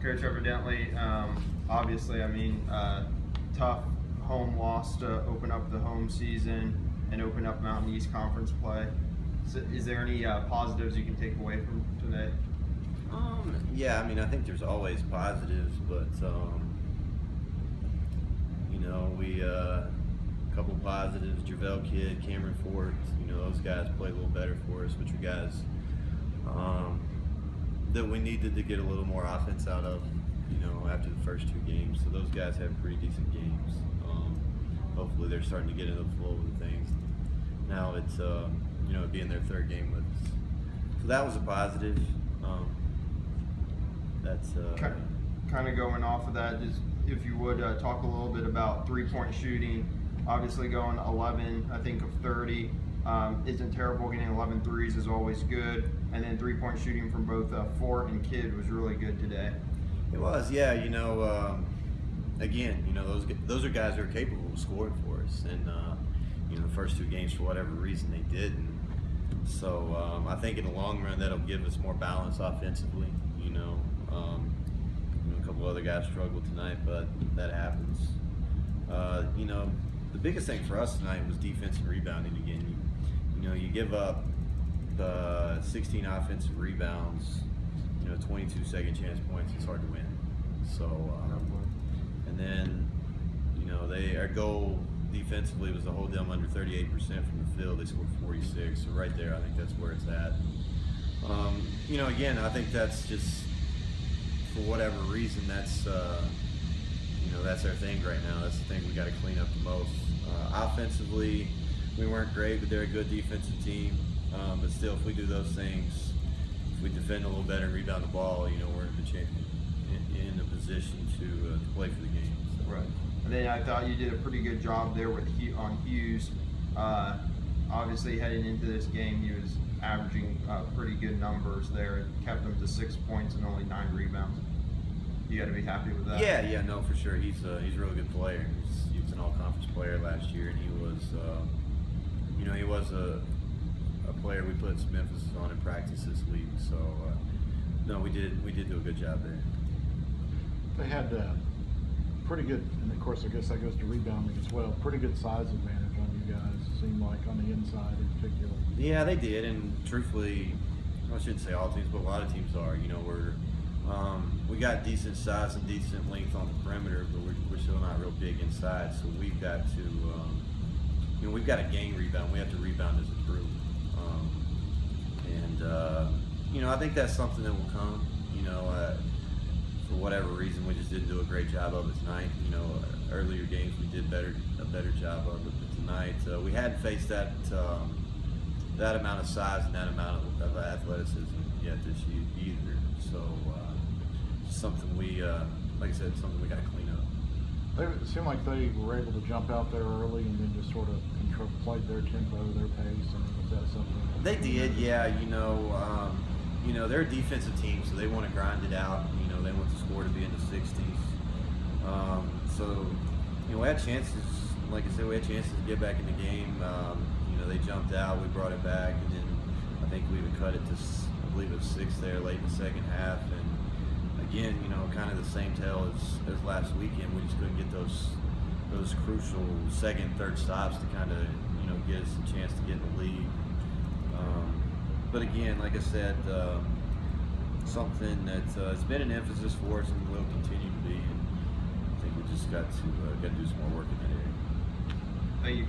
Coach, evidently, obviously, I mean, tough home loss to open up the home season and open up Mountain East Conference play. So is there any positives you can take away from today? Yeah, I mean, I think there's always positives, but we a couple positives. JaVale Kidd, Cameron Ford, those guys played a little better for us, which are guys that we needed to get a little more offense out of, after the first two games. So those guys have pretty decent games. Hopefully they're starting to get into the flow of things. Now it's being their third game with us. So that was a positive. That's kind of going off of that, just if you would talk a little bit about three-point shooting. Obviously going 11, I think, of 30 isn't terrible. Getting 11 threes is always good, and then three-point shooting from both Fort and Kidd was really good today. It was, yeah. Again, those are guys who are capable of scoring for us, and the first two games, for whatever reason, they didn't. So I think in the long run that'll give us more balance offensively. A couple other guys struggled tonight, but that happens. The biggest thing for us tonight was defense and rebounding again. You give up 16 offensive rebounds, 22 second chance points. It's hard to win. So, and then, our goal defensively was to hold them under 38% from the field. They scored 46. So right there, I think that's where it's at. Again, I think that's just, for whatever reason, that's our thing right now. That's the thing we got to clean up the most. Offensively, we weren't great, but they're a good defensive team. But still, if we do those things, if we defend a little better and rebound the ball, we're in a position to play for the game. So. Right. And then I thought you did a pretty good job there on Hughes. Obviously, heading into this game, he was averaging pretty good numbers there. It kept him to 6 points and only 9 rebounds. You got to be happy with that. Yeah, no, for sure. He's a really good player. He was an all-conference player last year, and he was a player we put some emphasis on in practice this week. So, no, we did do a good job there. They had pretty good, and of course I guess that goes to rebounding as well, pretty good size advantage on you guys, it seemed like, on the inside in particular. Yeah, they did, and truthfully, I shouldn't say all teams, but a lot of teams are. We got decent size and decent length on the perimeter, but we're still not real big inside, so we've got to, we've got to gain rebound. We have to rebound as a group. I think that's something that will come. For whatever reason, we just didn't do a great job of it tonight. Earlier games we did a better job of it, but tonight we hadn't faced that amount of size and that amount of athleticism yet this year either. So something we, like I said, something we got to clean up. It seemed like they were able to jump out there early and then just sort of played their tempo, their pace. Was that something? They did, yeah. They're a defensive team, so they want to grind it out. They want the score to be in the 60s. We had chances. Like I said, we had chances to get back in the game. They jumped out, we brought it back, and then I think we even cut it to, I believe it was 6 there late in the second half. And again, kind of the same tale as last weekend. We just couldn't get those crucial second, third stops to kind of get us a chance to get in the lead. But again, like I said, something that it's been an emphasis for us and will continue to be. And I think we just got to do some more work in that area. Thank you.